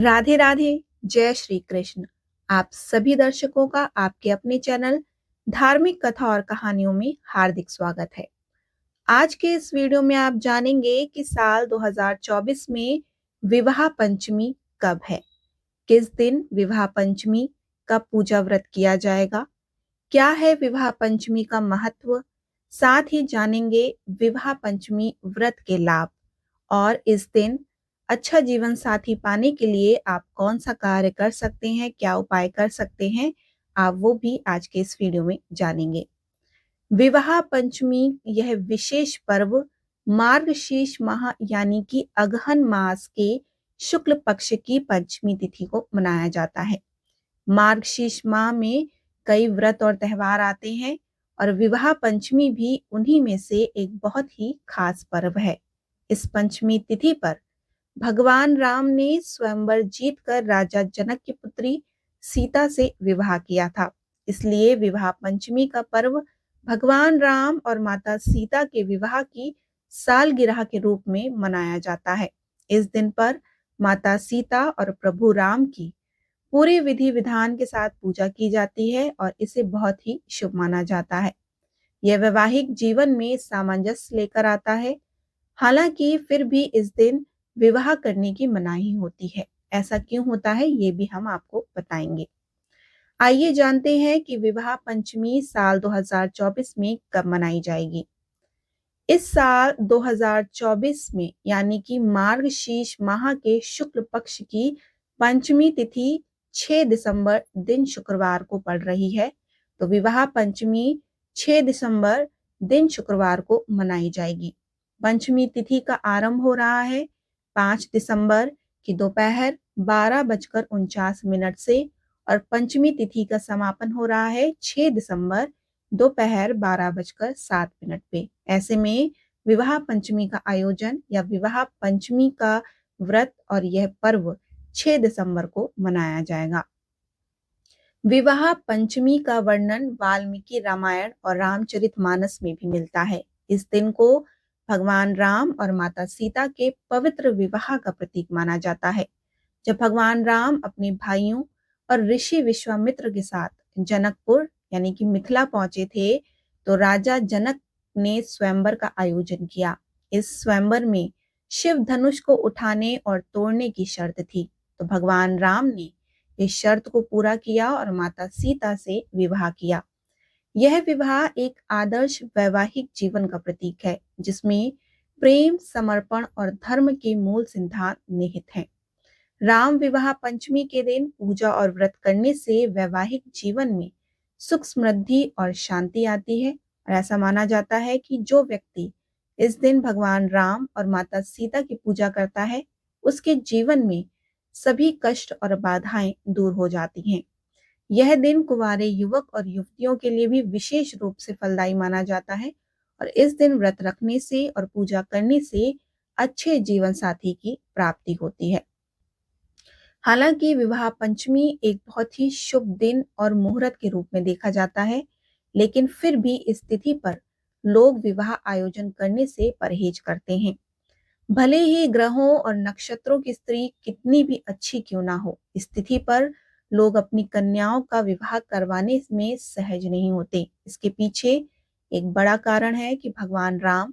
राधे राधे। जय श्री कृष्ण। आप सभी दर्शकों का आपके अपने चैनल धार्मिक कथा और कहानियों में हार्दिक स्वागत है। आज के इस वीडियो में आप जानेंगे कि साल 2024 में विवाह पंचमी कब है, किस दिन विवाह पंचमी का पूजा व्रत किया जाएगा, क्या है विवाह पंचमी का महत्व, साथ ही जानेंगे विवाह पंचमी व्रत के लाभ और इस दिन अच्छा जीवन साथी पाने के लिए आप कौन सा कार्य कर सकते हैं, क्या उपाय कर सकते हैं, आप वो भी आज के इस वीडियो में जानेंगे। विवाह पंचमी यह विशेष पर्व मार्गशीर्ष माह यानी कि अगहन मास के शुक्ल पक्ष की पंचमी तिथि को मनाया जाता है। मार्गशीर्ष माह में कई व्रत और त्योहार आते हैं और विवाह पंचमी भी उन्हीं में से एक बहुत ही खास पर्व है। इस पंचमी तिथि पर भगवान राम ने स्वयंवर जीतकर राजा जनक की पुत्री सीता से विवाह किया था। इसलिए विवाह पंचमी का पर्व भगवान राम और माता सीता के विवाह की सालगिरह के रूप में मनाया जाता है। इस दिन पर माता सीता और प्रभु राम की पूरे विधि विधान के साथ पूजा की जाती है और इसे बहुत ही शुभ माना जाता है। यह वैवाहिक जीवन में सामंजस्य लेकर आता है। हालांकि फिर भी इस दिन विवाह करने की मनाही होती है। ऐसा क्यों होता है ये भी हम आपको बताएंगे। आइए जानते हैं कि विवाह पंचमी साल 2024 में कब मनाई जाएगी। इस साल 2024 में यानी कि मार्गशीर्ष माह के शुक्ल पक्ष की पंचमी तिथि 6 दिसंबर दिन शुक्रवार को पड़ रही है। तो विवाह पंचमी 6 दिसंबर दिन शुक्रवार को मनाई जाएगी। पंचमी तिथि का आरंभ हो रहा है 5 दिसंबर की दोपहर 12:49 से और पंचमी तिथि का समापन हो रहा है 6 दिसंबर दोपहर 12:07 पे। ऐसे में विवाह पंचमी का आयोजन या विवाह पंचमी का व्रत और यह पर्व 6 दिसंबर को मनाया जाएगा। विवाह पंचमी का वर्णन वाल्मीकि रामायण और रामचरितमानस में भी मिलता है। इस दिन को भगवान राम और माता सीता के पवित्र विवाह का प्रतीक माना जाता है। जब भगवान राम अपने भाइयों और ऋषि विश्वामित्र के साथ जनकपुर यानी कि मिथिला पहुंचे थे, तो राजा जनक ने स्वयंवर का आयोजन किया। इस स्वयंवर में शिव धनुष को उठाने और तोड़ने की शर्त थी, तो भगवान राम ने इस शर्त को पूरा किया और माता सीता से विवाह किया। यह विवाह एक आदर्श वैवाहिक जीवन का प्रतीक है, जिसमें प्रेम, समर्पण और धर्म के मूल सिद्धांत निहित हैं। राम विवाह पंचमी के दिन पूजा और व्रत करने से वैवाहिक जीवन में सुख, समृद्धि और शांति आती है और ऐसा माना जाता है कि जो व्यक्ति इस दिन भगवान राम और माता सीता की पूजा करता है, उसके जीवन में सभी कष्ट और बाधाएं दूर हो जाती हैं। यह दिन कुंवारे युवक और युवतियों के लिए भी विशेष रूप से फलदायी माना जाता है और इस दिन व्रत रखने से और पूजा करने से अच्छे जीवन साथी की प्राप्ति होती है। हालांकि विवाह पंचमी एक बहुत ही शुभ दिन और मुहूर्त के रूप में देखा जाता है, लेकिन फिर भी इस तिथि पर लोग विवाह आयोजन करने से परहेज करते हैं। भले ही ग्रहों और नक्षत्रों की स्त्री कितनी भी अच्छी क्यों ना हो, इस तिथि पर लोग अपनी कन्याओं का विवाह करवाने में सहज नहीं होते। इसके पीछे एक बड़ा कारण है कि भगवान राम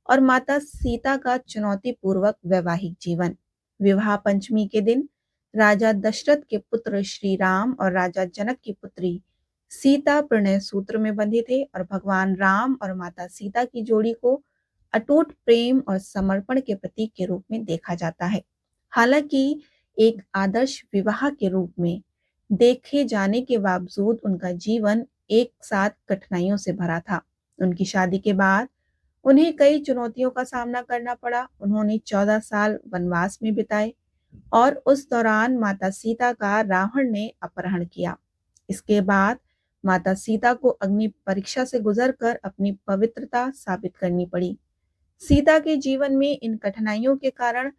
और माता सीता का चुनौतीपूर्वक वैवाहिक जीवन। विवाह पंचमी के दिन राजा दशरथ के पुत्र श्री राम और राजा जनक की पुत्री सीता प्रणय सूत्र में बंधे थे और भगवान राम और माता सीता की जोड़ी को अटूट प्रेम और समर्पण के प्रतीक के रूप में देखा जाता है। हालांकि एक आदर्श विवाह के रूप में देखे जाने के बावजूद उनका जीवन एक साथ कठिनाइयों से भरा था। उनकी शादी के बाद उन्हें कई चुनौतियों का सामना करना पड़ा। उन्होंने 14 साल वनवास में बिताए और उस दौरान माता सीता का रावण ने अपहरण किया। इसके बाद माता सीता को अग्नि परीक्षा से गुजरकर अपनी पवित्रता साबित करनी पड़ी। सीता के जीवन में इन कठिनाइयों के कारण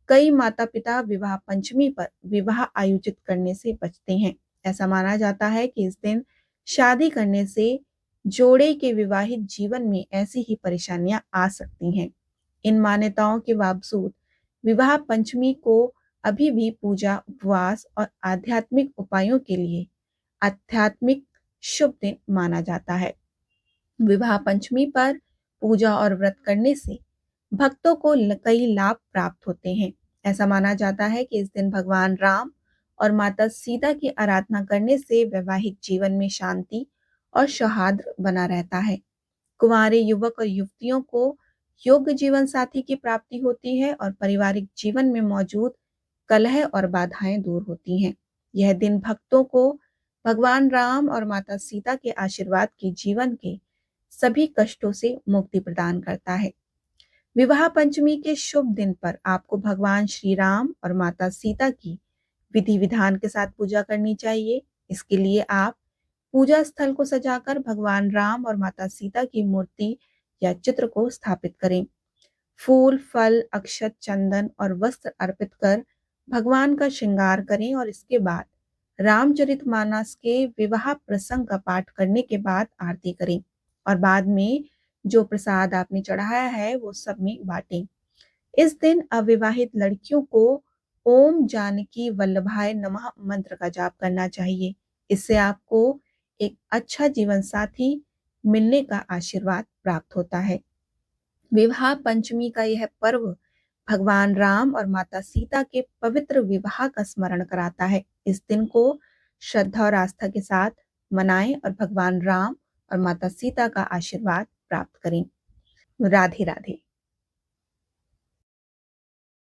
कई माता पिता विवाह पंचमी पर विवाह आयोजित करने से बचते हैं। ऐसा माना जाता है कि इस दिन शादी करने से जोड़े के विवाहित जीवन में ऐसी ही परेशानियां आ सकती हैं। इन मान्यताओं के बावजूद विवाह पंचमी को अभी भी पूजा, उपवास और आध्यात्मिक उपायों के लिए आध्यात्मिक शुभ दिन माना जाता है। विवाह पंचमी पर पूजा और व्रत करने से भक्तों को कई लाभ प्राप्त होते हैं। ऐसा माना जाता है कि इस दिन भगवान राम और माता सीता की आराधना करने से वैवाहिक जीवन में शांति और सौहार्द बना रहता है। कुंवारे युवक और युवतियों को योग्य जीवन साथी की प्राप्ति होती है और पारिवारिक जीवन में मौजूद कलह और बाधाएं दूर होती हैं। यह दिन भक्तों को भगवान राम और माता सीता के आशीर्वाद के जीवन के सभी कष्टों से मुक्ति प्रदान करता है। विवाह पंचमी के शुभ दिन पर आपको भगवान श्री राम और माता सीता की विधि विधान के साथ पूजा करनी चाहिए। इसके लिए आप पूजा स्थल को सजाकर भगवान राम और माता सीता की मूर्ति या चित्र को स्थापित करें। फूल, फल, अक्षत, चंदन और वस्त्र अर्पित कर भगवान का श्रृंगार करें और इसके बाद रामचरितमानस के विवाह प्रसंग का पाठ करने के बाद आरती करें और बाद में जो प्रसाद आपने चढ़ाया है वो सब में बांटें। इस दिन अविवाहित लड़कियों को ओम जानकी वल्लभाय नमः मंत्र का जाप करना चाहिए। इससे आपको एक अच्छा जीवन साथी मिलने का आशीर्वाद प्राप्त होता है। विवाह पंचमी का यह पर्व भगवान राम और माता सीता के पवित्र विवाह का स्मरण कराता है। इस दिन को श्रद्धा और आस्था के साथ मनाएं और भगवान राम और माता सीता का आशीर्वाद प्राप्त करें। राधे राधे।